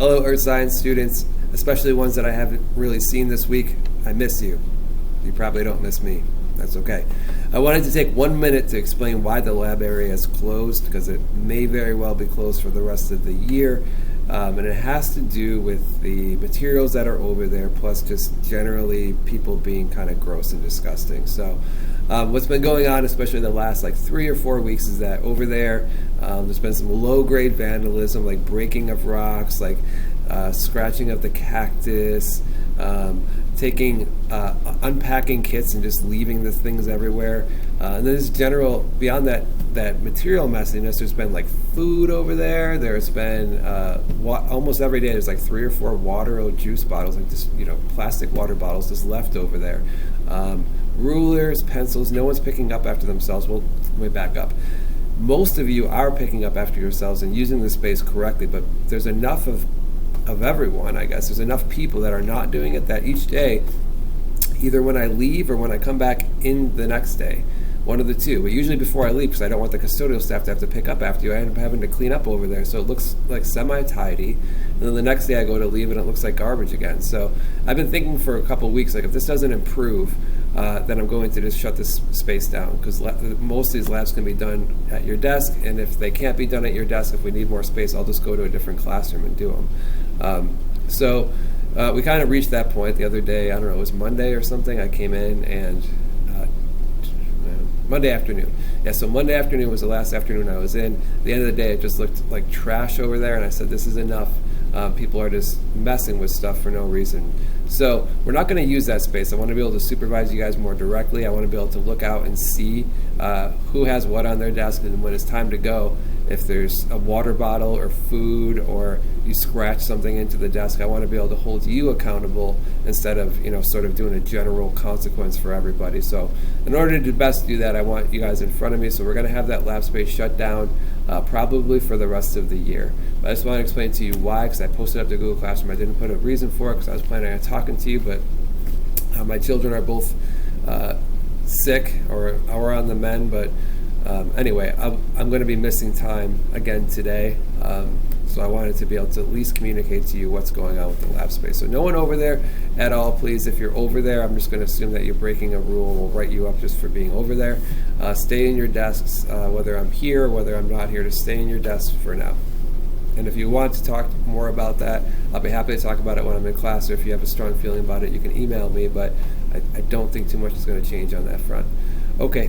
Hello, Earth Science students, especially ones that I haven't really seen this week. I miss you. You probably don't miss me. That's okay. I wanted to take 1 minute to explain why the lab area is closed, because it may very well be closed for the rest of the year. And it has to do with the materials that are over there, plus just generally people being kind of gross and disgusting. So what's been going on, especially the last 3 or 4 weeks, is that over there there's been some low-grade vandalism, like breaking of rocks, scratching of the cactus, unpacking kits and just leaving the things everywhere. And then there's general, beyond that material messiness, there's been food over there. There's been almost every day there's 3 or 4 water or juice bottles, plastic water bottles just left over there. Rulers, pencils, no one's picking up after themselves. Well, let me back up. Most of you are picking up after yourselves and using the space correctly, but there's enough of everyone, I guess. There's enough people that are not doing it that each day, either when I leave or when I come back in the next day, one of the two. But usually before I leave, because I don't want the custodial staff to have to pick up after you, I end up having to clean up over there, so it looks semi-tidy. And then the next day I go to leave and it looks like garbage again. So I've been thinking for a couple weeks, if this doesn't improve, then I'm going to just shut this space down, because most of these labs can be done at your desk, and if they can't be done at your desk, if we need more space, I'll just go to a different classroom and do them. So we kind of reached that point the other day. I don't know, it was Monday or something. I came in and Monday afternoon. Yeah, so Monday afternoon was the last afternoon I was in. At the end of the day, it just looked like trash over there, and I said, this is enough. People are just messing with stuff for no reason. So we're not going to use that space. I want to be able to supervise you guys more directly. I want to be able to look out and see who has what on their desk, and when it's time to go, if there's a water bottle or food or you scratch something into the desk, I want to be able to hold you accountable instead of sort of doing a general consequence for everybody. So in order to best do that, I want you guys in front of me. So we're going to have that lab space shut down probably for the rest of the year. But I just want to explain to you why, because I posted up to Google Classroom. I didn't put a reason for it because I was planning on talking to you, but my children are both sick or on the mend. But anyway, I'm going to be missing time again today. So I wanted to be able to at least communicate to you what's going on with the lab space. So no one over there at all, please. If you're over there, I'm just going to assume that you're breaking a rule. We'll write you up just for being over there. Stay in your desks, whether I'm here or whether I'm not here, to stay in your desks for now. And if you want to talk more about that, I'll be happy to talk about it when I'm in class, or if you have a strong feeling about it, you can email me, but I don't think too much is going to change on that front. Okay,